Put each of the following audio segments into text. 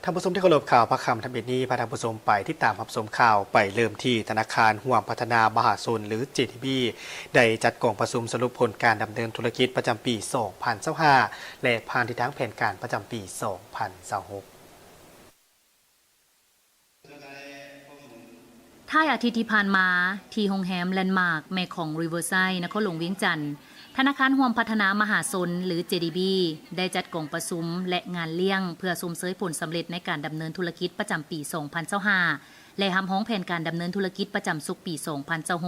ท่านผู้ชมที่เคารพข่าวพระคำทำเบ็ดนี้พาท่านผู้ชมไปที่ตามรับชมข่าวไปเริ่มที่ธนาคารห่วงพัฒนามหาชนหรือ JTB ได้จัดกองประชุมสรุปผลการดำเนินธุรกิจประจำปี 2025 และผ่านทิศทางแผนการประจำปี 2026ท้ายอาทิตย์ที่ผ่านมาที่โรงแรมแลนด์มาร์คแม่ของริเวอร์ไซด์นครหลวงเวียงจันทร์ธนาคารห่วงพัฒนามหาชนหรือ JDB ได้จัดกองประชุมและงานเลี้ยงเพื่อชมเชยผลสำเร็จในการดำเนินธุรกิจประจำปี 2025 และห้องแผนการดำเนินธุรกิจประจำสุกปี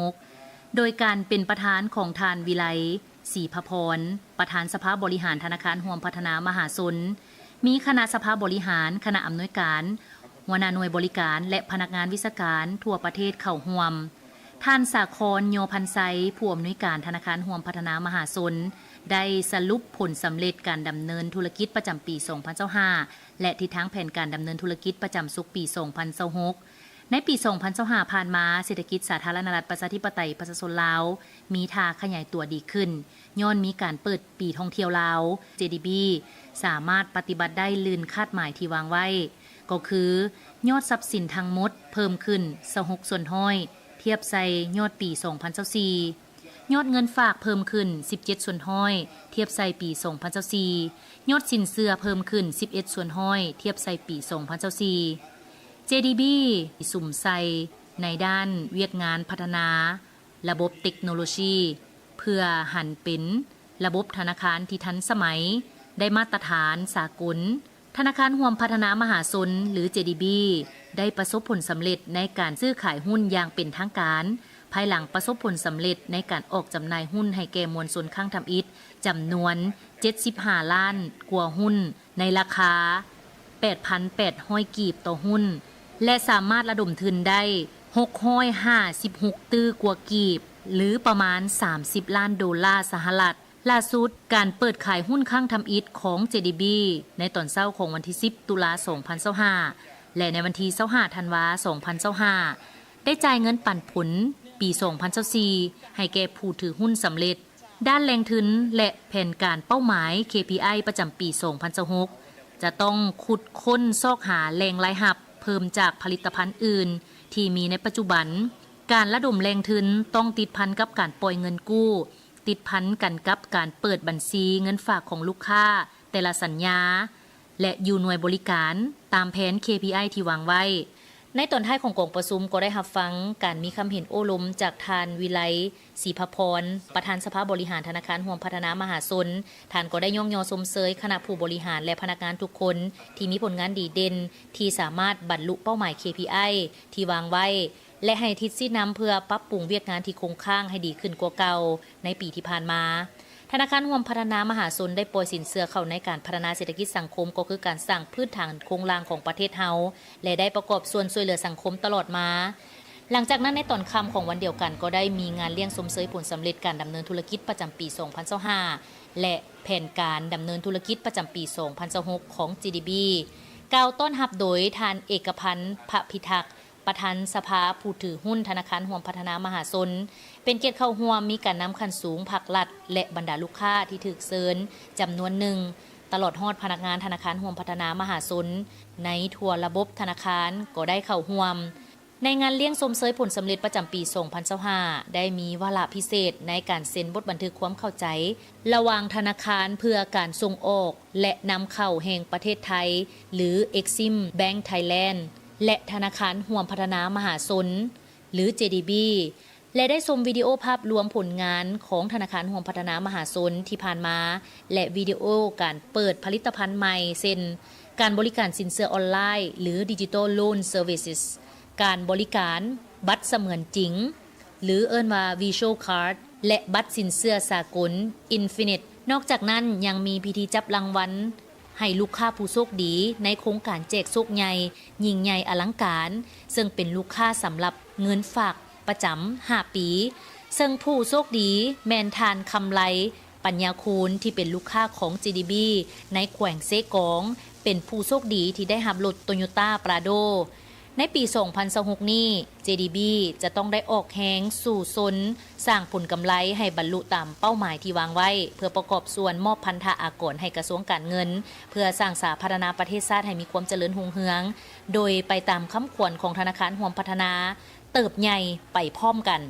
2026 โดยการเป็นประธานของทานวิไลศรีพพรประธานสภาบริหารธนาคารห่วงพัฒนามหาชนมีคณะสภาบริหารคณะอำนวยการหัวหน้าหน่วยบริการและพนักงานวิชาการทั่วประเทศเข้าร่วมท่านสาครโยพันไซผู้อำนวยการธนาคารห่วงพัฒนามหาชนได้สรุปผลสำเร็จการดำเนินธุรกิจประจำปี 2025 และทิศทางแผนการดำเนินธุรกิจประจำสุกปี 2026 ในปี 2025 ผ่านมาเศรษฐกิจสาธารณรัฐประชาธิปไตยประชาชนลาวมีท่าขยายตัวดีขึ้นย้อนมีการเปิดปีท่องเที่ยวลาว JDB สามารถปฏิบัติได้ลื่นคาดหมายที่วางไว้ก็คือยอดทรัพย์สินทั้งหมดเพิ่มขึ้น26ส่วนห้อยเทียบใส่ยอดปี 2024 ยอดเงินฝากเพิ่มขึ้น17ส่วนห้อยเทียบใส่ปี 2024 ยอดสินเชื่อเพิ่มขึ้น11ส่วนห้อยเทียบใส่ปี 2024 JDB สุ่มใส่ในด้านเวียกงานพัฒนาระบบเทคโนโลยีเพื่อหันเป็นระบบธนาคารที่ทันสมัยได้มาตรฐานสากลธนาคารห่วงพัฒนามหาชนหรือ JDB ได้ประสบผลสำเร็จในการซื้อขายหุ้นอย่างเป็นทางการภายหลังประสบผลสำเร็จในการออกจำหน่ายหุ้นให้แก่มวลชนข้างทำอิฐจำนวน75ล้านกว่าหุ้นในราคา 8,800 กีบต่อหุ้นและสามารถระดมทุนได้656ตื้อกว่ากีบหรือประมาณ30ล้านดอลลาร์สหรัฐล่าสุดการเปิดขายหุ้นข้างทำอิฐของ JDB ในตอนเช้าของวันที่10ตุลาคม2025และในวันที่25ธันวาคม2025ได้จ่ายเงินปันผลปี2024ให้แก่ผู้ถือหุ้นสำเร็จด้านแรงทุนและแผนการเป้าหมาย KPI ประจำปี2026จะต้องขุดค้นซอกหาแรงรายรับเพิ่มจากผลิตภัณฑ์อื่นที่มีในปัจจุบันการระดมแรงทุนต้องติดพันกับการปล่อยเงินกู้ติดพันกันกับการเปิดบัญชีเงินฝากของลูกค้าแต่ละสัญญาและอยู่หน่วยบริการตามแผน KPI ที่วางไว้ในตอนท้ายของกองประชุมก็ได้รับฟังการมีคำเห็นโอ้ล้มจากทานวิไลศรีพพรประธานสภาบริหารธนาคารห่วงพัฒนามหาชนท่านก็ได้ย่องยอชมเชยคณะผู้บริหารและพนักงานทุกคนที่มีผลงานดีเด่นที่สามารถบรรลุเป้าหมาย KPI ที่วางไว้และให้ทิศชี้นำเพื่อปรับปรุงเวียกงานที่คงค้างให้ดีขึ้นกว่าเก่าในปีที่ผ่านมาธนาคารห่วงพัฒนามหาชนได้ปล่อยสินเชื่อเข้าในการพัฒนาเศรษฐกิจสังคมก็คือการสร้างพื้นฐานโครงสร้างของประเทศเฮาและได้ประกอบส่วนช่วยเหลือสังคมตลอดมาหลังจากนั้นในตอนค่ำของวันเดียวกันก็ได้มีงานเลี้ยงชมเชยผลสำเร็จการดำเนินธุรกิจประจำปี 2025 และแผนการดำเนินธุรกิจประจำปี 2026 ของ JDB กล่าวต้อนรับโดยทานเอกพันธ์พระพิทักษ์ประธานสภาผู้ถือหุ้นธนาคารห่วงพัฒนามหาชนเป็นเกียรติเข้าร่วมมีการนำขั้นสูงภาครัฐและบรรดาลูกค้าที่ถูกเชิญจำนวนหนึ่งตลอดฮอดพนักงานธนาคารห่วงพัฒนามหาชนในทั่วระบบธนาคารก็ได้เข้าร่วมในงานเลี้ยงชมเชยผลสำเร็จประจำปี 2025 ได้มีวาระพิเศษในการเซ็นบทบันทึกความเข้าใจระหว่างธนาคารเพื่อการส่งออกและนำเข้าแห่งประเทศไทยหรือ Exim Bank Thailandและธนาคารห่วงพัฒนามหาชนหรือ JDB และได้ชมวิดีโอภาพรวมผลงานของธนาคารห่วงพัฒนามหาชนที่ผ่านมาและวิดีโอการเปิดผลิตภัณฑ์ใหม่เช่นการบริการสินเชื่อออนไลน์หรือ Digital Loan Services การบริการบัตรเสมือนจริงหรือเอิ้นว่า Visual Card และบัตรสินเชื่อสากล Infinite นอกจากนั้นยังมีพิธีจับรางวัลให้ลูกค้าผู้โชคดีในโครงการแจกโชคใหญ่ยิ่งใหญ่อลังการซึ่งเป็นลูกค้าสำหรับเงินฝากประจำ5 ปีซึ่งผู้โชคดีแมนทานคำไลปัญญาคูณที่เป็นลูกค้าของ JDB ในแขวงเซกองเป็นผู้โชคดีที่ได้รับรถ Toyota Prado ในปี 2026 นี้ JDB จะต้องได้ออกแฮงสู่ซนสร้างผลกำไรให้บรรลุตามเป้าหมายที่วางไว้เพื่อประกอบส่วนมอบพันธะอากรให้กระทรวงการเงินเพื่อสร้างสาพัฒนาประเทศชาติให้มีความเจริญรุ่งเรืองโดยไปตามคำขวัญของธนาคารร่วมพัฒนาเติบใหญ่ไปพร้อมกัน